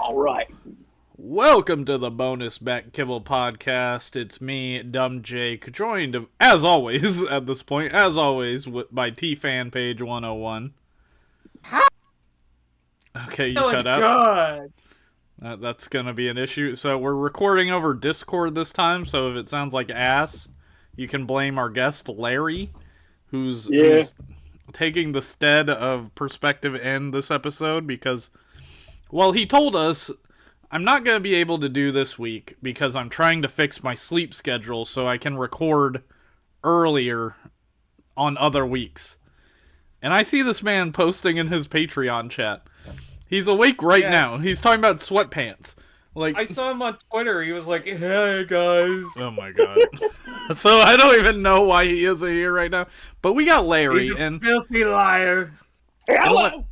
All right. Welcome to the Bonus Back Kibble Podcast. It's me, dumbjake, joined, as always, at this point, by T-Fan Page 101. Okay, you cut out. God. That's gonna be an issue. So we're recording over Discord this time, so if it sounds like ass, you can blame our guest, Larry, who's taking the stead of Perspective in this episode because, well, he told us, I'm not going to be able to do this week because I'm trying to fix my sleep schedule so I can record earlier on other weeks. And I see this man posting in his Patreon chat. He's awake right now. He's talking about sweatpants. Like, I saw him on Twitter. He was like, "Hey guys." Oh my god. So I don't even know why he isn't here right now. But we got Larry. He's a filthy liar. Hello.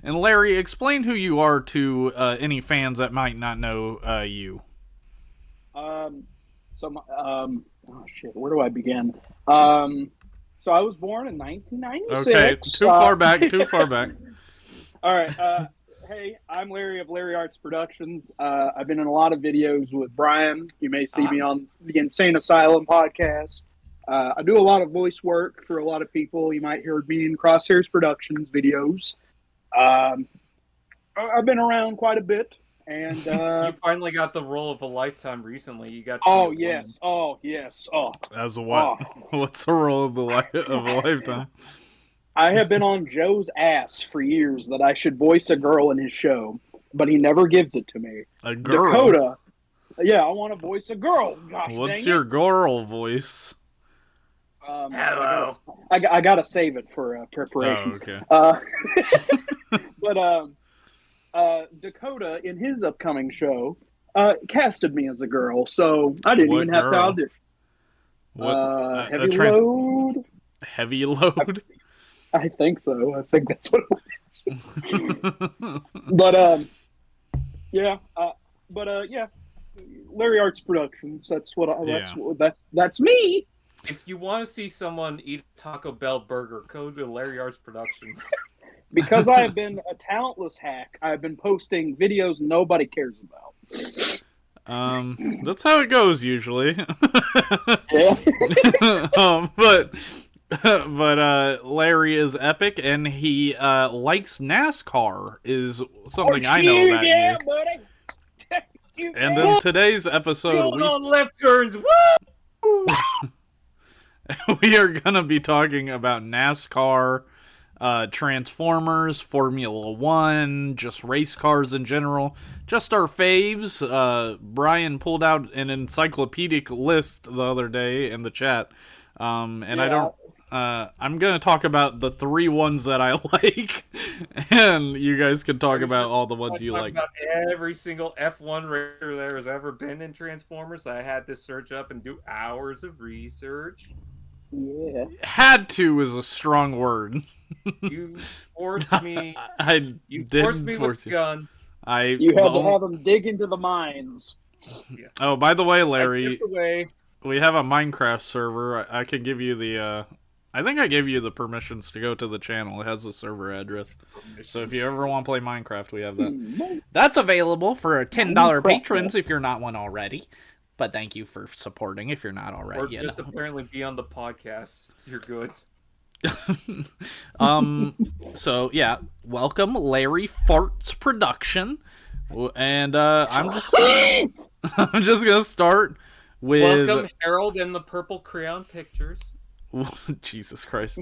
And Larry, explain who you are to any fans that might not know you. Oh shit, where do I begin? So I was born in 1996. Okay, too far back. All right. Hey, I'm Larry of LarryArtsProductions. I've been in a lot of videos with Brian. You may see me on the Insane Asylum podcast. I do a lot of voice work for a lot of people. You might hear me in Crosshairs Productions videos. I've been around quite a bit, and you finally got the role of a lifetime recently. You got. Oh yes. As a what? What's the role of a lifetime? I have been on Joe's ass for years that I should voice a girl in his show, but he never gives it to me. A girl? Dakota. Yeah, I want to voice a girl. Gosh, what's your girl voice? Hello. I gotta save it for preparations. Oh, okay. But Dakota, in his upcoming show, casted me as a girl, so I didn't even have to audition. Heavy Load. Heavy Load? I think so. I think that's what it was. But yeah. Larry Arts Productions. That's what. That's me. If you want to see someone eat a Taco Bell burger, go to Larry Arts Productions. Because I have been a talentless hack, I've been posting videos nobody cares about. That's how it goes usually. Yeah. But Larry is epic, and he likes NASCAR, is something I know about you. Buddy. And in today's episode, on left turns. Woo! We are gonna be talking about NASCAR, Transformers, Formula One, just race cars in general, just our faves. Brian pulled out an encyclopedic list the other day in the chat, I'm gonna talk about the 3 ones that I like, and you guys can talk about all the ones you like. About every single F1 racer there has ever been in Transformers. I had to search up and do hours of research. Yeah. Had to is a strong word. You forced me. You forced me with a gun. You had to have them dig into the mines. Yeah. Oh, by the way, Larry, away. We have a Minecraft server. I can give you the. I think I gave you the permissions to go to the channel. It has the server address. So if you ever want to play Minecraft, we have that. That's available for $10 patrons if you're not one already. But thank you for supporting if you're not already. Or just apparently be on the podcast. You're good. So yeah, welcome Larry Farts Production. And I'm just gonna start with welcome Harold and the Purple Crayon Pictures. Jesus Christ.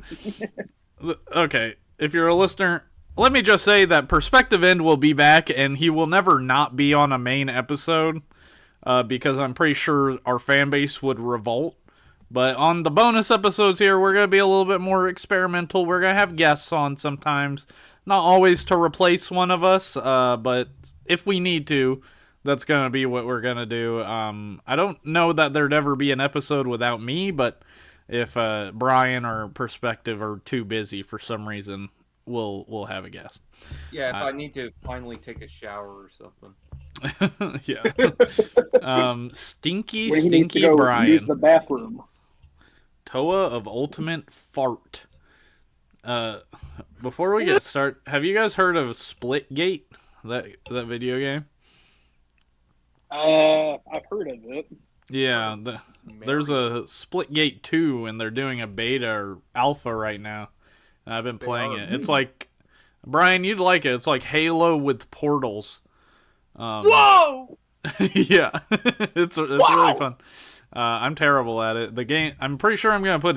Okay, if you're a listener, let me just say that Perspective End will be back, and he will never not be on a main episode, because I'm pretty sure our fan base would revolt. But on the bonus episodes here, we're going to be a little bit more experimental. We're going to have guests on sometimes. Not always to replace one of us, but if we need to, that's going to be what we're going to do. I don't know that there'd ever be an episode without me, but if Brian or Perspective are too busy for some reason, we'll have a guest. Yeah, if I need to finally take a shower or something. Yeah. Stinky Brian. Use the bathroom. Toa of Ultimate Fart. Before we get started, have you guys heard of Splitgate? That video game? I've heard of it. Yeah, there's a Splitgate 2, and they're doing a beta or alpha right now. And I've been playing it. It's like, Brian, you'd like it. It's like Halo with portals. Whoa! Yeah, it's really fun. I'm terrible at it. The game, I'm pretty sure I'm gonna put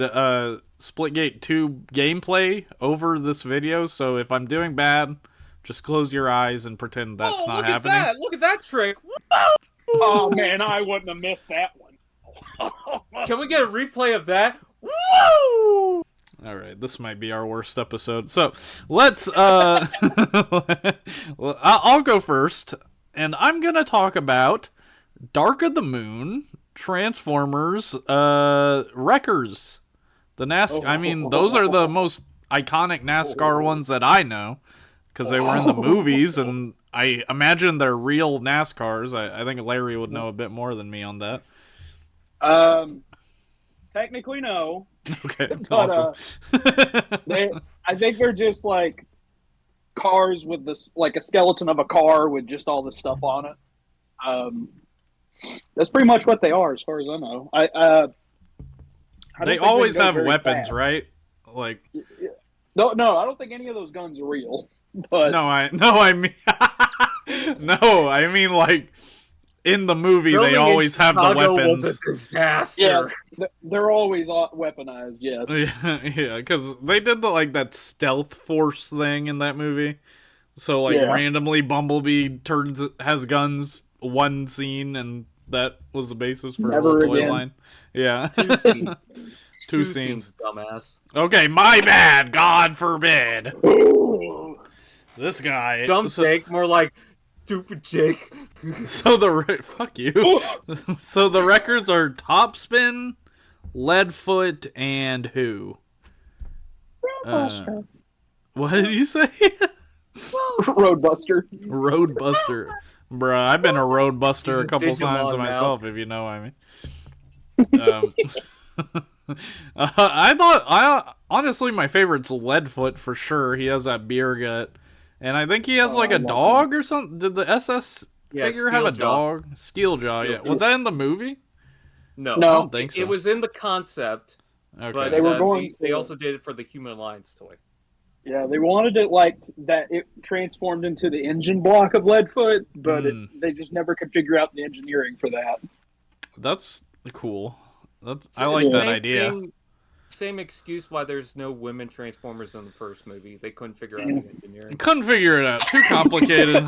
Splitgate 2 gameplay over this video. So if I'm doing bad, just close your eyes and pretend that's not happening. Look at that trick! Oh man, I wouldn't have missed that one. Can we get a replay of that? Woo! All right, this might be our worst episode. So let's. Well, I'll go first, and I'm gonna talk about Dark of the Moon, Transformers, Wreckers, the NASCAR. I mean, those are the most iconic NASCAR ones that I know because they were in the movies, and I imagine they're real NASCARs. I think Larry would know a bit more than me on that. Technically, no. Okay, But, awesome. I think they're just like cars with this, like a skeleton of a car with just all this stuff on it. That's pretty much what they are, as far as I know. They always have weapons, fast. right? Like, no, I don't think any of those guns are real. But I mean like in the movie Building they always have the Chicago weapons. was a disaster. yeah, they're always weaponized. Yes. Yeah, because they did that stealth force thing in that movie. So randomly Bumblebee has guns one scene, and that was the basis for a whole toy line. Yeah. Two scenes. Two scenes, dumbass. Okay, my bad. God forbid. This guy. Jake, more like stupid Jake. So fuck you. So the Wreckers are Topspin, Leadfoot, and who? What did you say? Roadbuster. Roadbuster. Bruh, I've been a Roadbuster a couple times myself, if you know what I mean. Honestly, my favorite's Leadfoot for sure. He has that beer gut. And I think he has like a dog or something. Did the SS figure have a dog? Steeljaw, yeah. Was that in the movie? No. I don't think so. It was in the concept, Okay. but they also did it for the Human Alliance toy. Yeah, they wanted it like that. It transformed into the engine block of Leadfoot, but they just never could figure out the engineering for that. That's cool. I like that idea. Same excuse why there's no women Transformers in the first movie. They couldn't figure out the engineering. Couldn't figure it out. Too complicated.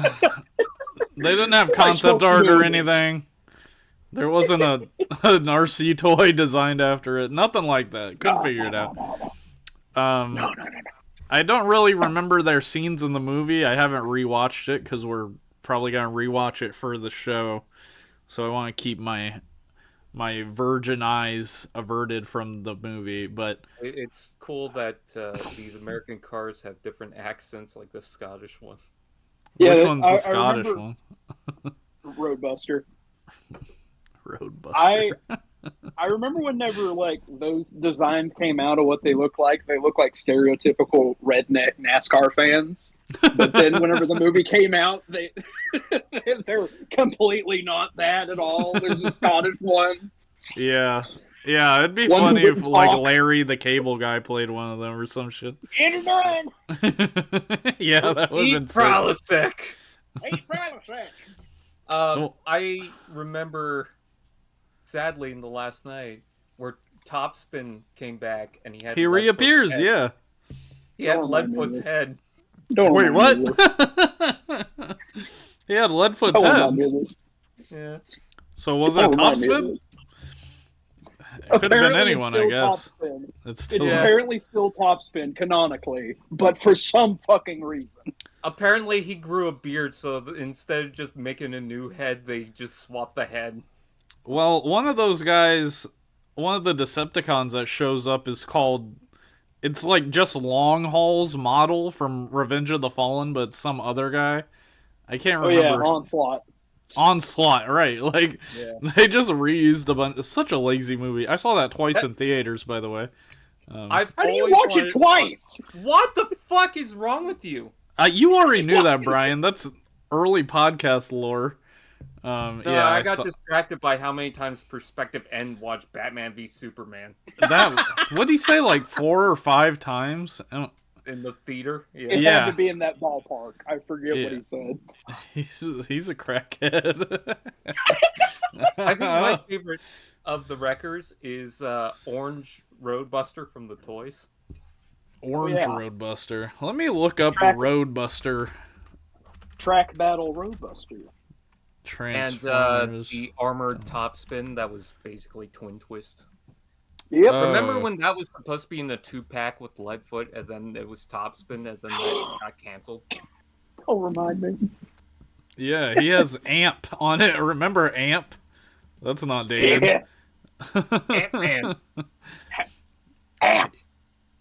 They didn't have concept art or anything. There wasn't an RC toy designed after it. Nothing like that. Couldn't figure it out. No. I don't really remember their scenes in the movie. I haven't rewatched it because we're probably going to rewatch it for the show. So I want to keep my virgin eyes averted from the movie, but it's cool that these American cars have different accents, like the Scottish one. Yeah, which one's the Scottish one? Roadbuster. Roadbuster. I remember whenever like those designs came out of what they look like. They look like stereotypical redneck NASCAR fans. But then whenever the movie came out, they're completely not that at all. There's a Scottish one. Yeah, it'd be funny if like Larry the Cable Guy played one of them or some shit. Yeah, that would have been sick. I remember sadly in the last night where Topspin came back and he reappears. Yeah, he had Leadfoot's head. Wait, what? He had Leadfoot's head. Yeah. So was that Topspin? It could have been anyone, I guess. It's apparently still Topspin canonically, but for some fucking reason. Apparently he grew a beard, so instead of just making a new head, they just swapped the head. Well, one of those guys, one of the Decepticons that shows up is called... It's like just Long Haul's model from Revenge of the Fallen, but some other guy. I can't remember. Oh yeah, Onslaught, right. Like, they just reused a bunch. It's such a lazy movie. I saw that twice in theaters, by the way. How do you watch it twice? What the fuck is wrong with you? You already knew that, Brian. early podcast lore. No, Yeah, I got distracted by how many times Perspective End watched Batman v Superman that. What did he say? Like 4 or 5 times? in the theater. It Yeah. had to be in that ballpark. I forget what Yeah. he said. He's a crackhead. I think my favorite of the Wreckers is Orange Roadbuster from the toys. Orange Yeah. Roadbuster. Let me look up Roadbuster. Track Battle Roadbuster. And Transformers. the armored topspin that was basically Twin Twist. Yep. Remember when that was supposed to be in a 2-pack with Leadfoot, and then it was topspin, and then that got canceled? Don't remind me. Yeah, he has Amp on it. Remember Amp? That's not dated. Yeah. Ant-Man.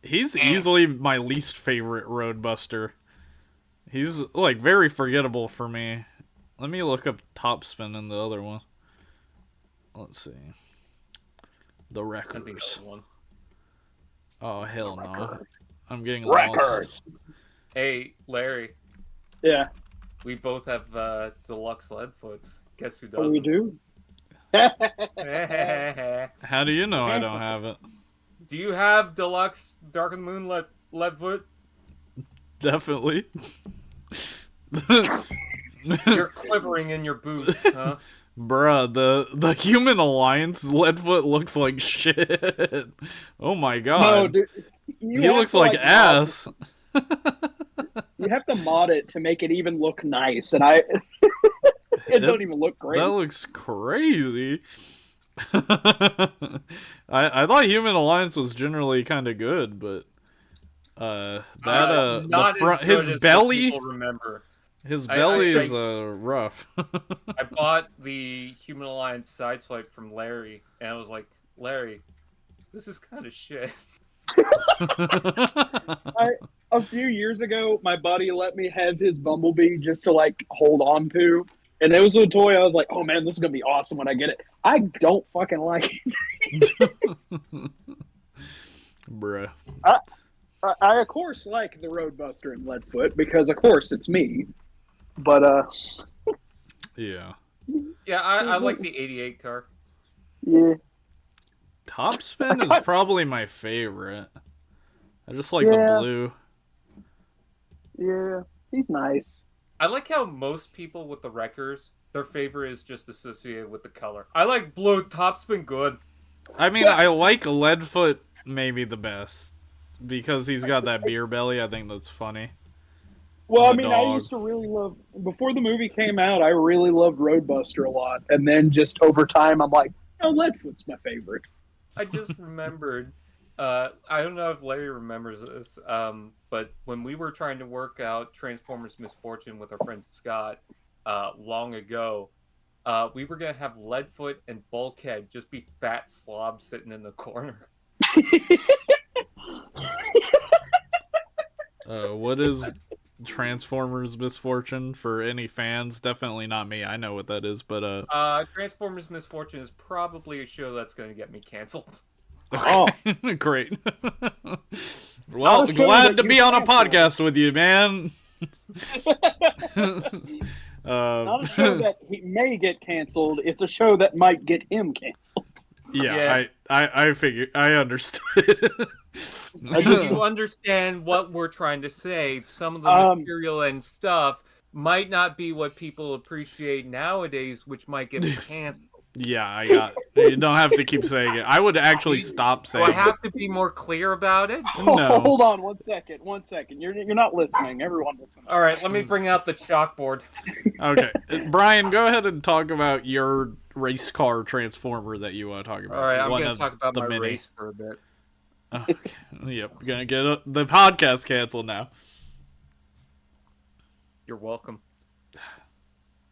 He's easily my least favorite Roadbuster. He's like very forgettable for me. Let me look up Topspin in the other one. Let's see. The I think Wreckers. that's one. Oh hell no! Wreckers. I'm getting Wreckers. lost. Hey, Larry, Yeah. we both have deluxe Leadfoots. Guess who Oh, doesn't? we do? How do you know I don't have it? Do you have deluxe Dark of the Moon Leadfoot? Definitely. You're quivering in your boots, huh? Bruh, the Human Alliance Leadfoot looks like shit. Oh my god. No, dude. He looks like ass. You have to mod it to make it even look nice, and it doesn't even look great. That looks crazy. I thought Human Alliance was generally kind of good, but Not the front, as good his as belly, people remember. his belly is rough. I bought the Human Alliance sideswipe from Larry, and I was like, Larry, this is kind of shit. A few years ago, my buddy let me have his Bumblebee just to like hold on to, and it was a toy. I was like, "Oh man, this is gonna be awesome when I get it." I don't fucking like it. Bruh. I of course like the Roadbuster and Leadfoot because of course it's me, but Yeah. Yeah, I like the 88 car. yeah, Topspin is probably my favorite. I just like the Yeah. blue. yeah, he's nice. I like how most people with the Wreckers, their favorite is just associated with the color. I like blue. Topspin good. I mean, I like Leadfoot maybe the best because he's got that beer belly. I think that's funny. Well, I The mean, I dog. used to really love before the movie came out. I really loved Roadbuster a lot, and then just over time, I'm like, oh, Leadfoot's my favorite. I just remembered. I don't know if Larry remembers this, but when we were trying to work out Transformers Misfortune with our friend Scott long ago, we were gonna have Leadfoot and Bulkhead just be fat slobs sitting in the corner. What is Transformers Misfortune for any fans? Definitely not me. I know what that is, but Transformers Misfortune is probably a show that's gonna get me canceled. Oh, great. Well, I'll show glad that to you be on a canceled. podcast with you, man. not a show that he may get canceled. It's a show that might get him canceled. Yeah, I figured. I understood. You understand what we're trying to say. Some of the material and stuff might not be what people appreciate nowadays, which might get canceled. Yeah, I got. You don't have to keep saying it. I would actually stop Do saying I have to be more clear about it? No. Hold on 1 second. 1 second. You're not listening. Everyone listening. All right, let me bring out the chalkboard. Okay, Brian, go ahead and talk about your race car transformer that you want to talk about. All right, I'm One going of to talk about the my many. race for a bit. Okay. Yep, gonna get the podcast canceled now. You're welcome.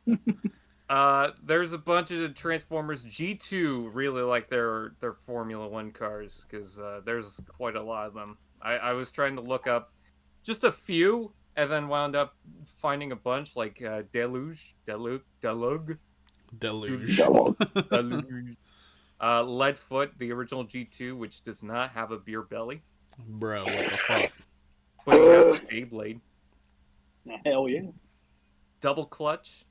There's a bunch of Transformers. G2 really like their Formula One cars because there's quite a lot of them. I was trying to look up just a few and then wound up finding a bunch like Deluge. Deluge. Leadfoot, the original G2, which does not have a beer belly, Bro, what the fuck? but it has a Beyblade. Hell yeah. double clutch.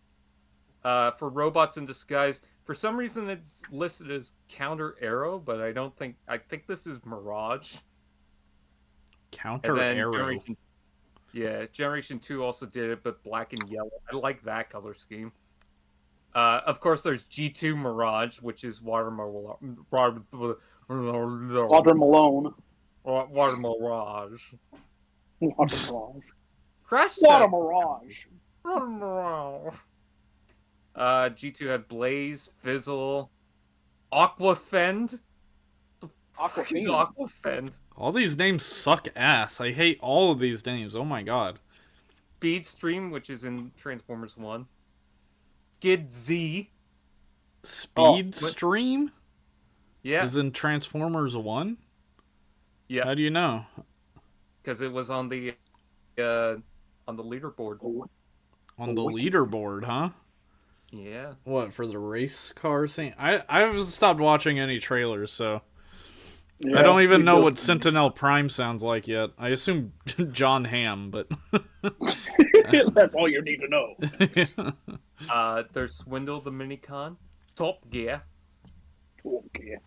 For robots in disguise, for some reason it's listed as counter arrow, but I think this is Mirage. Counter arrow. Generation 2 also did it, but black and yellow. I like that color scheme. Of course, there's G2 Mirage, which is Water Water Malone. Water Mirage. Water Mirage. Crash Water Test. Mirage. G2 had Blaze, Fizzle, Aquafend. Aquafend. Aquafend. All these names suck ass. I hate all of these names. Oh my god. Speedstream, which is in Transformers 1. Skid Z. Speedstream? Yeah. Is in Transformers 1? Yeah. How do you know? Because it was on the leaderboard. On the leaderboard, huh? Yeah. What, for the race car thing? I've stopped watching any trailers, so Yeah, I don't even know what Sentinel Prime sounds like yet. I assume John Hamm, but that's all you need to know. There's Swindle the Minicon, Top Gear, Okay.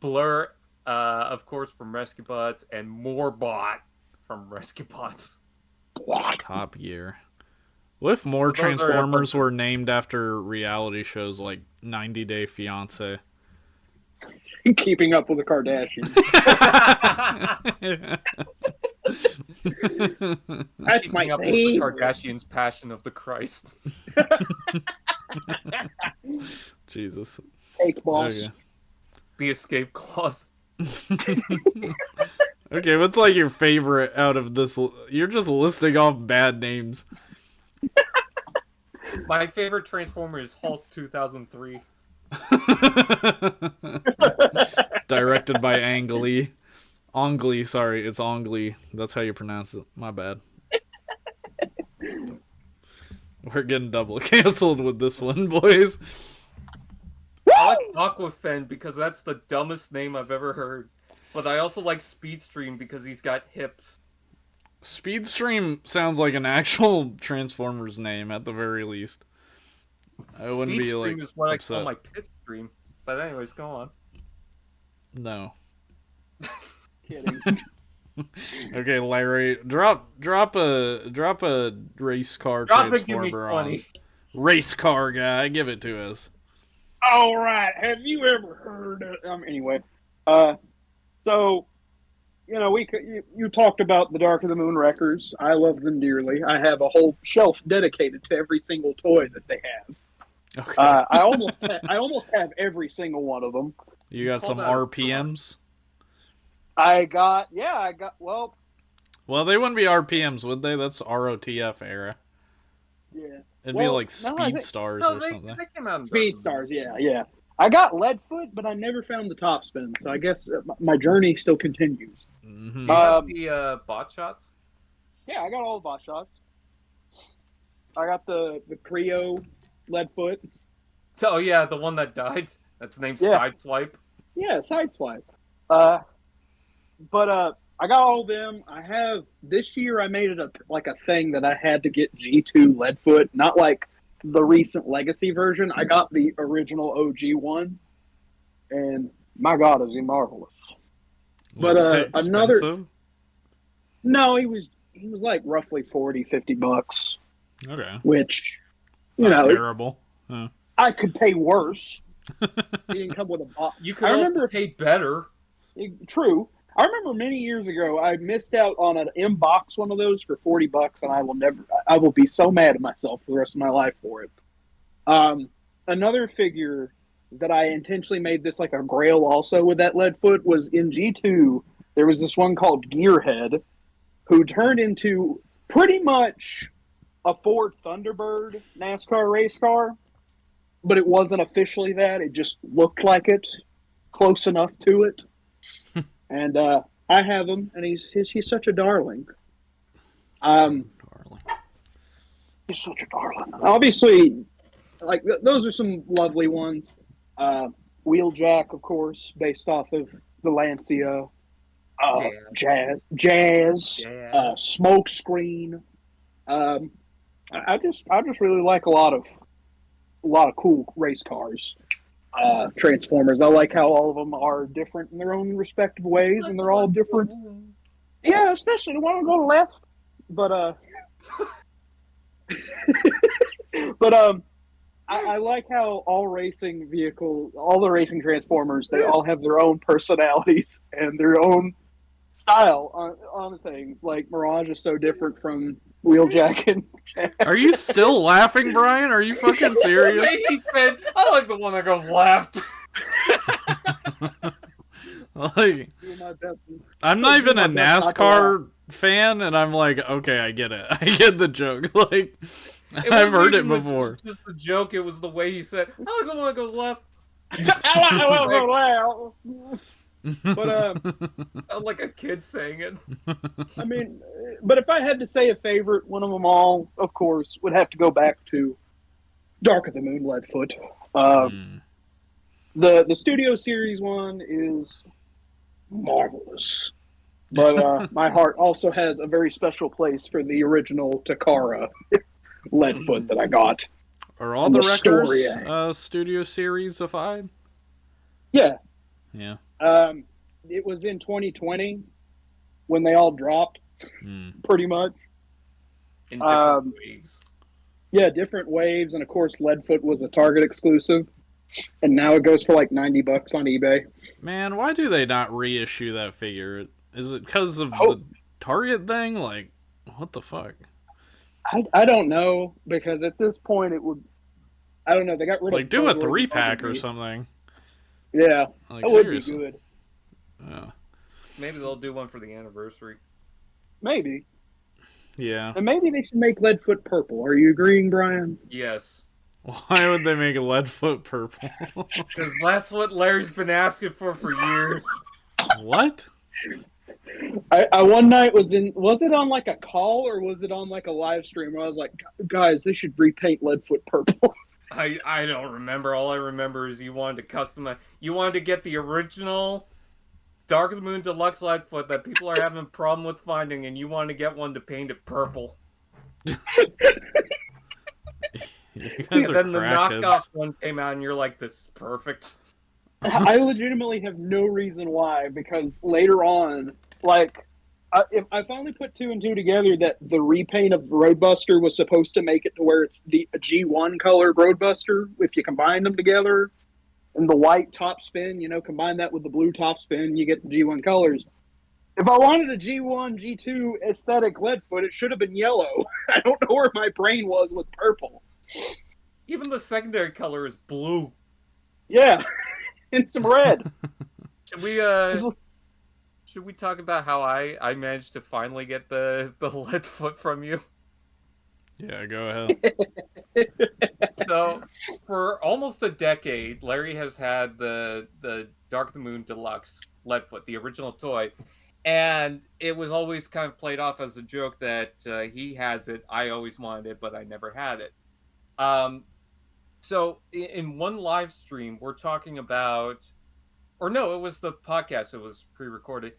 Blur, of course, from Rescue Bots, and Moorbot from Rescue Bots. Top Gear. What if more Well, those are- Transformers were named after reality shows like 90 Day Fiancé? Keeping up with the Kardashians. That's my Keeping up with the thing. Kardashians' Passion of the Christ. Jesus. Fake boss. Okay. The Escape Clause. Okay, what's like your favorite out of this? You're just listing off bad names. My favorite Transformer is Hulk 2003. Directed by Ang Lee. Ong Lee, sorry, it's Ong Lee. That's how you pronounce it. My bad. We're getting double canceled with this one, boys. I like Aquafend because that's the dumbest name I've ever heard. But I also like Speedstream because he's got hips. Speedstream sounds like an actual Transformers name at the very least. I wouldn't be like Speedstream is what upset. I call my piss stream. But anyways, go on. No. Kidding. Okay, Larry, drop a race car Drop it, give me transformer on 20. us. Race car guy, give it to us. All right. Have you ever heard of... anyway. So, you know, you talked about the Dark of the Moon Wreckers. I love them dearly. I have a whole shelf dedicated to every single toy that they have. Okay. I almost have every single one of them. you got some called out RPMs? Well, Well, they wouldn't be RPMs, would they? That's ROTF era. yeah. It'd be Well, like no, Speed I think- Stars No, or they something. came out in Speed Dark Stars, yeah. I got Leadfoot, but I never found the top spin, so I guess my journey still continues. Mm-hmm. Do you have the bot shots? Yeah, I got all the bot shots. I got the Creo Leadfoot. Oh yeah, the one that died. That's named Yeah. Sideswipe. Yeah, Sideswipe. But I got all of them. I have this year. I made it a thing that I had to get G2 Leadfoot, not like the recent Legacy version. I got the original OG one, and my God, is he marvelous. But Was it expensive? No, he was like roughly $40-$50, Okay. which Not terrible. I could pay worse. He didn't come with a box. You could also pay better. True. I remember many years ago I missed out on an M-Box one of those for $40, and I will be so mad at myself for the rest of my life for it. Another figure that I intentionally made this like a grail also with that Leadfoot was in G2. There was this one called Gearhead who turned into pretty much a Ford Thunderbird NASCAR race car, but it wasn't officially that. It just looked like it, close enough to it. And I have him, and he's such a darling. Darling. He's such a darling. Obviously, like those are some lovely ones. Wheeljack, of course, based off of the Lancia. Jazz, Smoke Screen. I just really like a lot of cool race cars. Transformers. I like how all of them are different in their own respective ways, and they're all different. Yeah, especially the one on the left. But I like how all the racing Transformers, they all have their own personalities and their own style on things. Like Mirage is so different from Wheeljack and Jack. Are you still laughing, Brian? Are you fucking serious? He said, I like the one that goes left. Like, I'm not even a NASCAR fan, and I'm like, okay, I get it. I get the joke. Like, I've heard it before. Just the joke. It was the way he said, I like the one that goes left. But like a kid saying it. I mean, but if I had to say a favorite, one of them all, of course, would have to go back to Dark of the Moon, Leadfoot. The Studio Series one is marvelous, but my heart also has a very special place for the original Takara Leadfoot that I got. Are all the Wreckers Studio Series-ified? Yeah. Yeah. It was in 2020 when they all dropped, pretty much. In different waves. Yeah, different waves, and of course, Leadfoot was a Target exclusive, and now it goes for like $90 on eBay. Man, why do they not reissue that figure? Is it because of the Target thing? Like, what the fuck? I don't know, because at this point it would. I don't know. They got rid of. Like, do a 3-pack or something. Yeah, like, that would be good. Yeah. Maybe they'll do one for the anniversary. Maybe. Yeah. And maybe they should make Leadfoot purple. Are you agreeing, Brian? Yes. Why would they make a Leadfoot purple? Because that's what Larry's been asking for years. What? I one night was it on like a call or was it on like a live stream where I was like, guys, they should repaint Leadfoot purple. I don't remember. All I remember is you wanted to customize. You wanted to get the original Dark of the Moon Deluxe Leadfoot that people are having a problem with finding, and you wanted to get one to paint it purple. You guys are then the crackheads. knockoff one came out, and you're like, this is perfect. I legitimately have no reason why, because later on, like, I finally put 2 and 2 together that the repaint of Roadbuster was supposed to make it to where it's the G1 colored Roadbuster. If you combine them together, and the white top spin, combine that with the blue top spin, you get the G1 colors. If I wanted a G1, G2 aesthetic Leadfoot, it should have been yellow. I don't know where my brain was with purple. Even the secondary color is blue. Yeah, and some red. Should we talk about how I managed to finally get the Leadfoot from you? Yeah, go ahead. So, for almost a decade, Larry has had the Dark of the Moon Deluxe Leadfoot, the original toy, and it was always kind of played off as a joke that he has it, I always wanted it, but I never had it. So, in one live stream, we're talking about... Or no, it was the podcast. It was pre-recorded.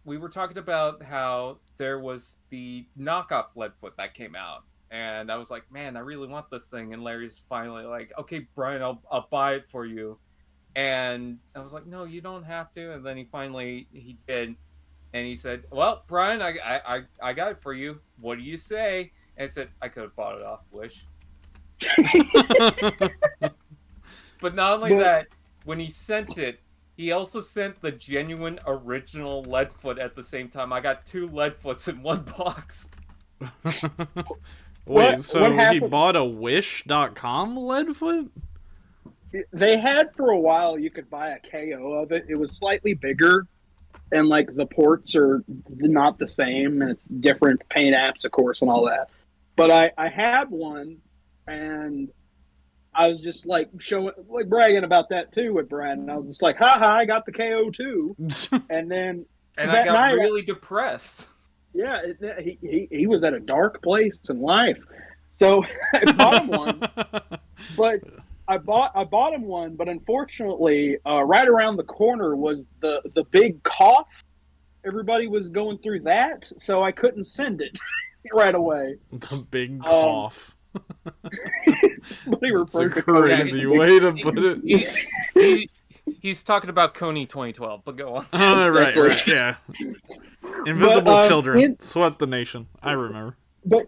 We were talking about how there was the knockoff Leadfoot that came out. And I was like, man, I really want this thing. And Larry's finally like, okay, Brian, I'll buy it for you. And I was like, no, you don't have to. And then he did. And he said, well, Brian, I got it for you. What do you say? And I said, I could have bought it off Wish. But not only that, when he sent it, he also sent the genuine original Leadfoot at the same time. I got 2 Leadfoots in one box. Wait, so he bought a Wish.com Leadfoot? They had for a while, you could buy a KO of it. It was slightly bigger, and like the ports are not the same, and it's different paint apps, of course, and all that. But I had one, and I was just like bragging about that too with Brad, and I was just like, haha, I got the KO too. And then I got really depressed. Yeah, he was at a dark place in life. So I bought him one. But I bought him one, but unfortunately, right around the corner was the big cough everybody was going through that, so I couldn't send it right away. The big cough. Somebody That's a referred to crazy Cody. way to put it. He's talking about Coney 2012, but go on. Right, yeah. Invisible But, children sweat the nation. I remember. But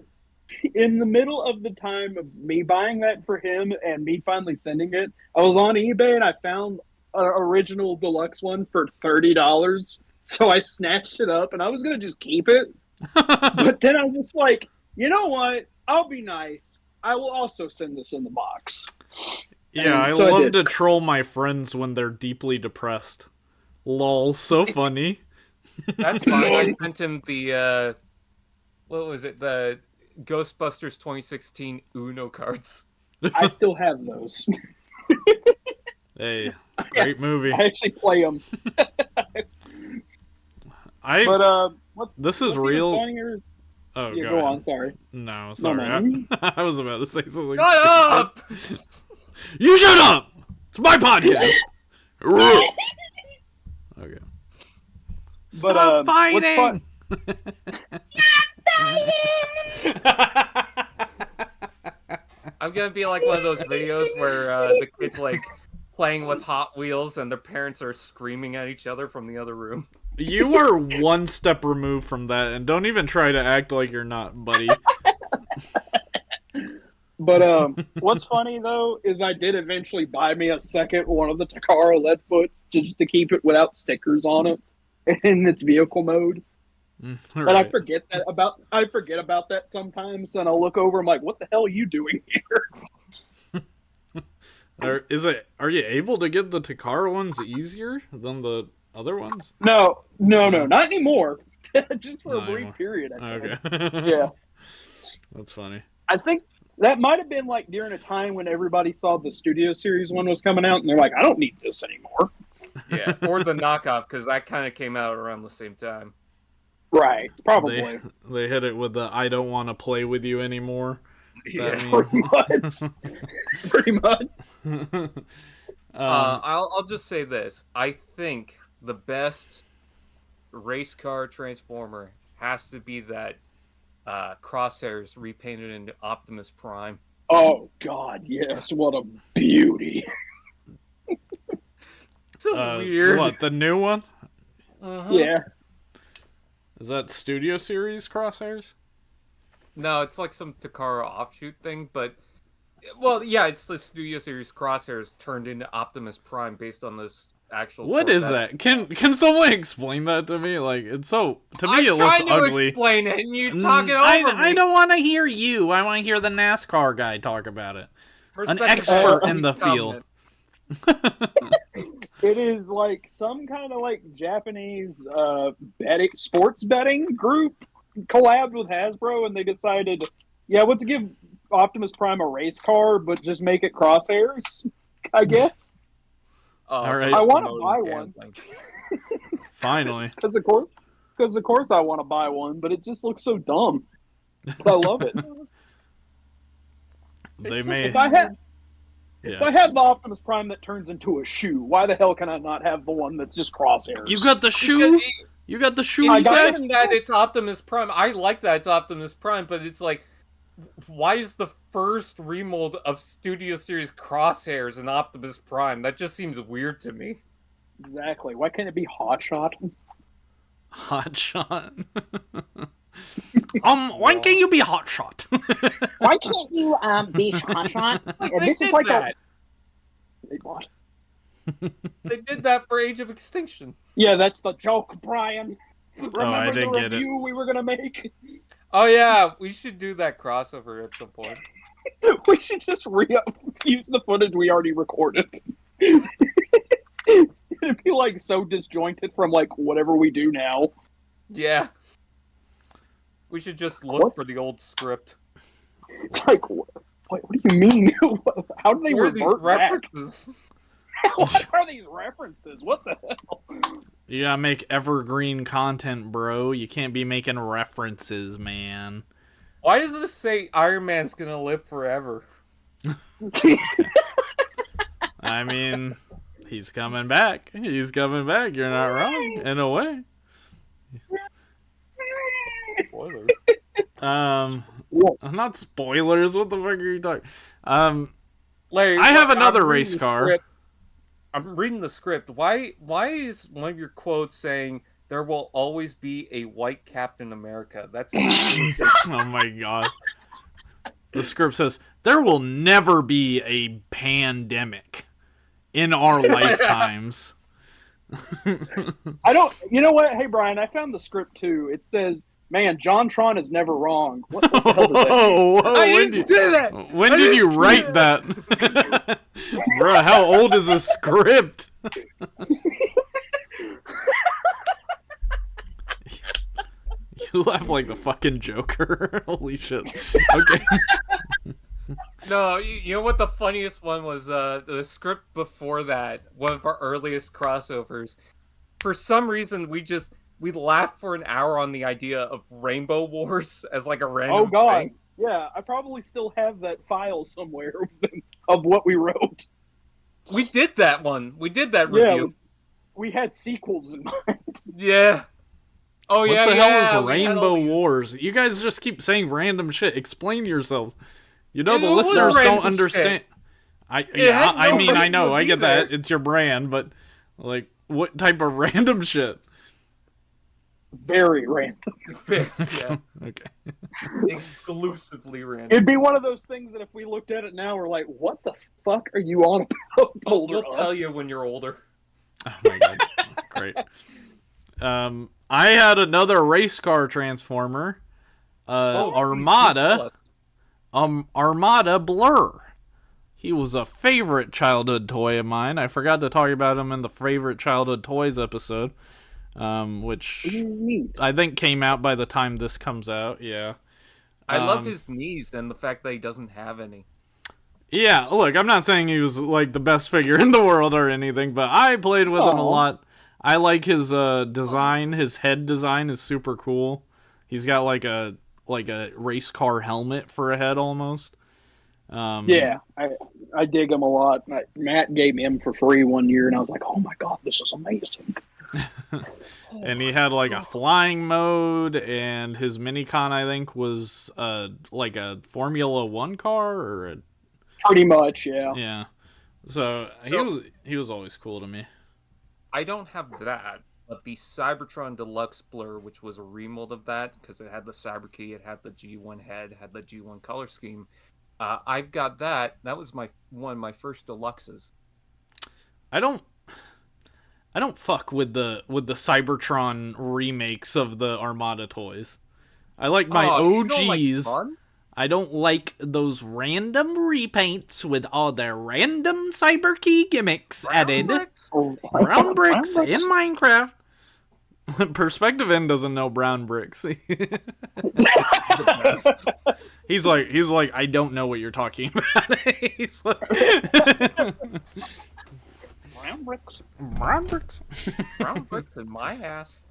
in the middle of the time of me buying that for him and me finally sending it, I was on eBay and I found an original deluxe one for $30. So I snatched it up and I was gonna just keep it, but then I was just like, you know what? I'll be nice. I will also send this in the box. Yeah, And I so love to troll my friends when they're deeply depressed. Lol, so funny. That's fine. I sent him the what was it? The Ghostbusters 2016 Uno cards. I still have those. Hey, great movie. I actually play them. But this is what's real. even funnier is, Oh, yeah, go on. Sorry. No, sorry. No. I was about to say something. Shut up! You shut up! It's my podcast. Okay. Stop fighting! I'm gonna be like one of those videos where the kids like playing with Hot Wheels and their parents are screaming at each other from the other room. You are one step removed from that, and don't even try to act like you're not, buddy. But what's funny though is I did eventually buy me a second one of the Takara Leadfoots just to keep it without stickers on it in its vehicle mode. Right. And I forget about that sometimes, and I'll look over. I'm like, "What the hell are you doing here?" Are you able to get the Takara ones easier than the other ones? No, not anymore. Just for Not a brief anymore. period. I think. Okay. Yeah, That's funny. I think that might have been like during a time when everybody saw the Studio Series one was coming out, and they're like, "I don't need this anymore." Yeah, or the knockoff, because that kind of came out around the same time. Right, probably. They hit it with the "I don't want to play with you anymore." Yeah, Pretty much. I'll just say this: I think the best race car transformer has to be that Crosshairs repainted into Optimus Prime. Oh God, yes! What a beauty. So weird. What, the new one? Yeah. Is that Studio Series Crosshairs? No, it's like some Takara offshoot thing, but well, yeah, it's the Studio Series Crosshairs turned into Optimus Prime based on this actual. What is that? Can someone explain that to me? Like, it's so to me I'm it looks trying to ugly. explain it, and you talking over me. I don't want to hear you. I want to hear the NASCAR guy talk about it. An Perspective expert on in the these field. It is like some kind of like Japanese sports betting group collabed with Hasbro, and they decided, yeah, let's give Optimus Prime a race car, but just make it Crosshairs, I guess. All right. I want to buy one. Finally. Because of course I want to buy one, but it just looks so dumb. But I love it. If I had the Optimus Prime that turns into a shoe, why the hell can I not have the one that's just Crosshairs? You got the shoe? You got the shoe? I got that it's Optimus Prime. I like that it's Optimus Prime, but it's like, why is the first remold of Studio Series Crosshairs an Optimus Prime? That just seems weird to me. Exactly. Why can't it be Hotshot? Hotshot. Why can't you be Hotshot? Why can't you be Hotshot? This is like that. What? They did that for Age of Extinction. Yeah, that's the joke, Brian. Remember I didn't the get it. review we were gonna make? Oh yeah, we should do that crossover at some point. We should just use the footage we already recorded. It'd be like so disjointed from like whatever we do now. Yeah. We should just look for the old script. It's like, what do you mean? How do they Where are these revert back? references? What are these references? What the hell? You gotta make evergreen content, bro. You can't be making references, man. Why does this say Iron Man's gonna live forever? I mean, he's coming back. He's coming back. You're not wrong, in a way. Spoilers. Not spoilers. What the fuck are you talking? Larry, I have I'm another reading race the car. script. I'm reading the script. Why is one of your quotes saying there will always be a white Captain America? That's Oh my god. The script says there will never be a pandemic in our lifetimes. I don't. You know what? Hey, Brian, I found the script too. It says, "Man, John Tron is never wrong." What the hell does that mean? Whoa, I didn't say that. When did you write that? Bruh, how old is this script? You laugh like the fucking Joker. Holy shit. Okay. No, you know what the funniest one was? The script before that, one of our earliest crossovers. For some reason, we laughed for an hour on the idea of Rainbow Wars as like a random Oh God, thing. yeah. I probably still have that file somewhere of what we wrote. We did that one. We did that Yeah, review. we had sequels in mind. Yeah. Oh What yeah. the yeah, hell is we had Rainbow all these- Wars? You guys just keep saying random shit. Explain yourselves. You know the It was listeners don't random understand. It had I no mean, I reason know, to I be get that. there. It's your brand, but like, what type of random shit? Very random. yeah. Okay. Exclusively random. It'd be one of those things that if we looked at it now, we're like, "What the fuck are you on about?" We'll tell you when you're older. Oh my god. Great. I had another race car transformer. Armada. Armada Blur. He was a favorite childhood toy of mine. I forgot to talk about him in the favorite childhood toys episode, which Neat. I think came out by the time this comes out. Yeah. I love his knees and the fact that he doesn't have any. Yeah, look, I'm not saying he was like the best figure in the world or anything, but I played with him a lot. I like his design. His head design is super cool. He's got like a race car helmet for a head almost. Yeah, I dig him a lot. Matt gave me him for free one year, and I was like, "Oh my god, this is amazing!" And he had like a flying mode, and his minicon I think was like a Formula One car or a Pretty much, yeah. yeah. So he was always cool to me. I don't have that, but the Cybertron Deluxe Blur, which was a remold of that, because it had the Cyber Key, it had the G1 head, had the G1 color scheme. I've got that. That was one of my first deluxes. I don't fuck with the Cybertron remakes of the Armada toys. I like my You OGs. don't like fun? I don't like those random repaints with all their random Cyber Key gimmicks added. bricks? Brown bricks in Minecraft. Perspective N doesn't know brown bricks. He's like, I don't know what you're talking about. He's like, Brown bricks. brown bricks. Brown bricks in my ass.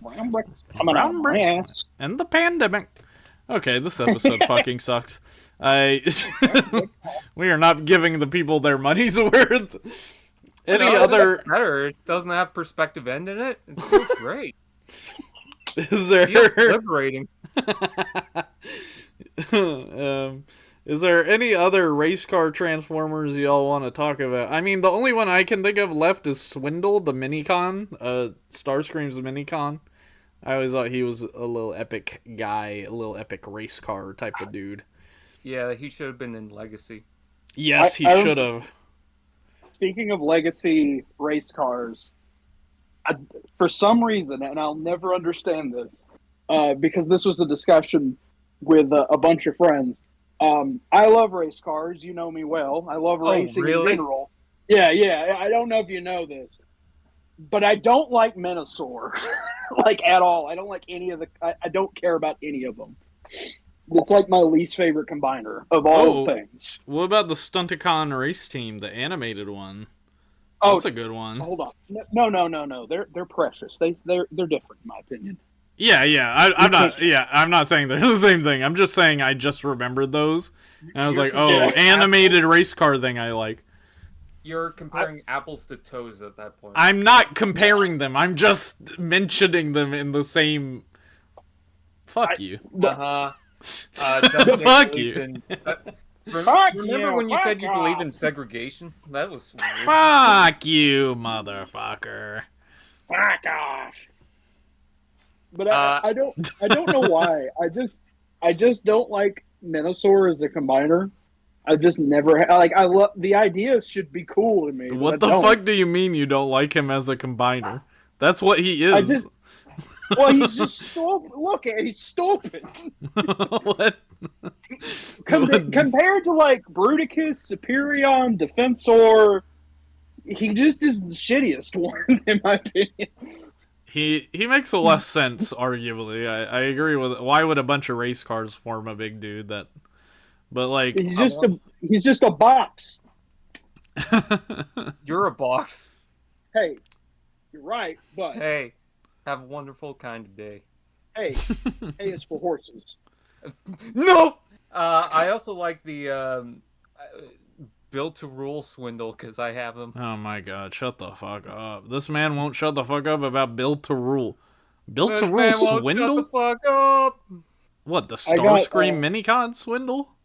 Brown bricks. Coming out Brown my bricks. ass. And the pandemic. Okay, this episode fucking sucks. We are not giving the people their money's worth. Any other? Better. It doesn't have Perspective End in it. It feels great. Is It feels there? liberating. Is there any other race car transformers y'all want to talk about? I mean, the only one I can think of left is Swindle, the Minicon. Starscream's Minicon. I always thought he was a little epic guy, a little epic race car type of dude. Yeah, he should have been in Legacy. Yes, he I should have. Speaking of legacy race cars, for some reason, and I'll never understand this, because this was a discussion with a bunch of friends. I love race cars. You know me well. I love racing really? in general. Yeah. I don't know if you know this, but I don't like Minosaur, like at all. I don't like any of the. I don't care about any of them. It's like my least favorite combiner of all things. What about the Stunticon race team, the animated one? Oh, That's a good one. hold on. No. They're precious. They're different in my opinion. Yeah. I'm not saying they're the same thing. I'm just saying I just remembered those, and I was like, oh, Yeah. animated race car thing I like. You're comparing apples to toes at that point. I'm not comparing them. I'm just mentioning them in the same. Fuck you. Fuck you. Remember when you said you believe in segregation? That was weird. Fuck you, motherfucker. Fuck off. But I don't know why. I just don't like Minosaur as a combiner. I just never like. I love the idea. Should be cool to me. What the fuck do you mean you don't like him as a combiner? That's what he is. Well, he's just stupid. Look at he's stupid. What? Compared to like Bruticus, Superion, Defensor, he just is the shittiest one in my opinion. He makes a less sense, arguably. I agree with it. Why would a bunch of race cars form a big dude that? But like he's just a box. You're a box. Hey, you're right, but hey, have a wonderful kind of day. Hey, A is for horses. No. I also like the built to rule swindle because I have them. Oh my god! Shut the fuck up! This man won't shut the fuck up about built to rule. Built to rule swindle? Shut the fuck up. What, the Starscream minicon swindle?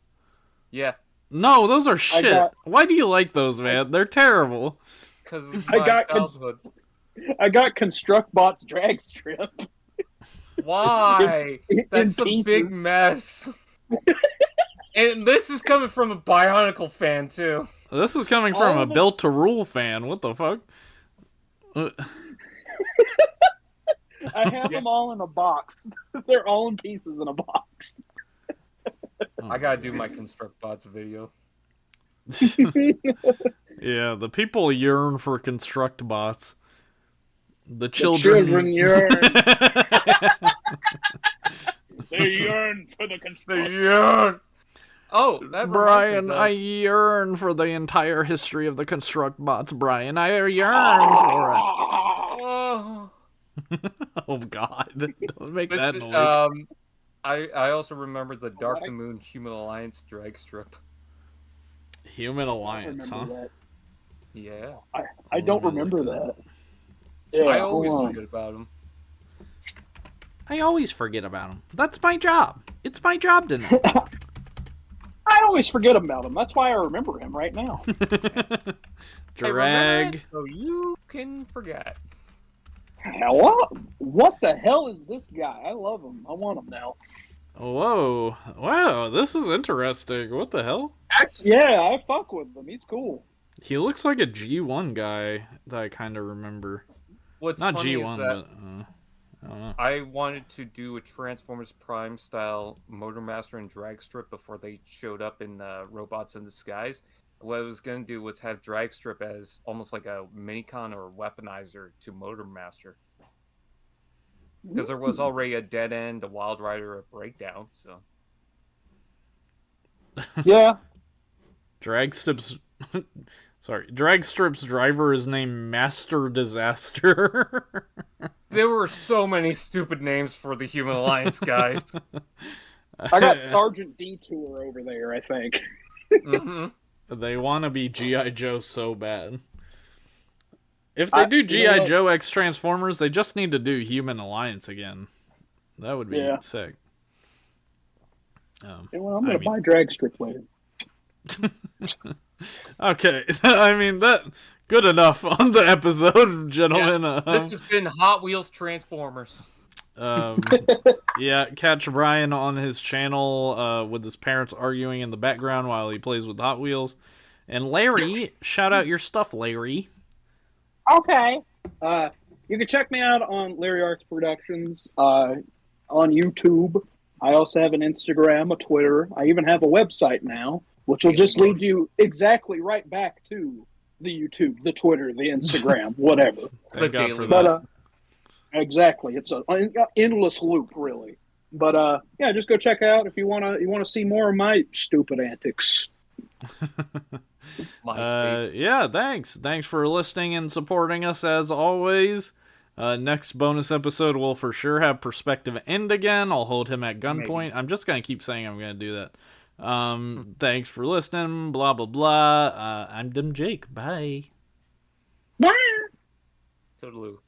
Yeah. No, those are shit. Why do you like those, man? They're terrible. Because I got ConstructBot's drag strip. Why? That's a big mess. And this is coming from a Bionicle fan, too. This is coming from a Built to Rule fan. What the fuck? I have them all in a box. They're all in pieces in a box. I gotta do my ConstructBots video. Yeah, the people yearn for ConstructBots. The children yearn. They yearn for the ConstructBots. They yearn. Oh, that Brian, I yearn for the entire history of the ConstructBots, Brian. I yearn for it. Oh god, don't make that noise. I also remember the Dark the Moon Human Alliance drag strip. Human Alliance, huh? That. Yeah. I don't remember that. Yeah, I always forget about him. I always forget about him. That's my job. It's my job to know. I always forget about him. That's why I remember him right now. Drag. So you can forget. What the hell is this guy? I love him. I want him now. Whoa. Wow, this is interesting. What the hell? Actually, yeah, I fuck with him. He's cool. He looks like a G1 guy that I kind of remember. What's not funny G1, is that but I don't know. I wanted to do a Transformers Prime style Motormaster and drag strip before they showed up in Robots in Disguise. What I was going to do was have drag strip as almost like a minicon or weaponizer to Motormaster. Because there was already a Dead End, a Wild Rider, a Breakdown, so... Yeah. Drag Strip's driver is named Master Disaster. There were so many stupid names for the Human Alliance guys. I got Sergeant Detour over there, I think. Mm-hmm. They want to be G.I. Joe so bad. If they do G.I. Joe X Transformers, they just need to do Human Alliance again. That would be sick. Well, I'm going to buy drag strip later. Okay, I mean, that good enough on the episode, gentlemen. Yeah, this has been Hot Wheels Transformers. Yeah, catch Brian on his channel with his parents arguing in the background while he plays with Hot Wheels. And Larry, shout out your stuff, Larry. Okay. You can check me out on LarryArtsProductions on YouTube. I also have an Instagram, a Twitter. I even have a website now, which will just lead you exactly right back to the YouTube, the Twitter, the Instagram, whatever. Thank God for that. Exactly. It's an endless loop, really. But yeah, just go check out if you wanna see more of my stupid antics. Yeah, thanks for listening and supporting us as always. Next bonus episode will for sure have Perspective End again. I'll hold him at gunpoint. I'm just gonna keep saying I'm gonna do that. Thanks for listening. Blah blah blah. I'm dumbjake. Bye. Bye. Toodaloo.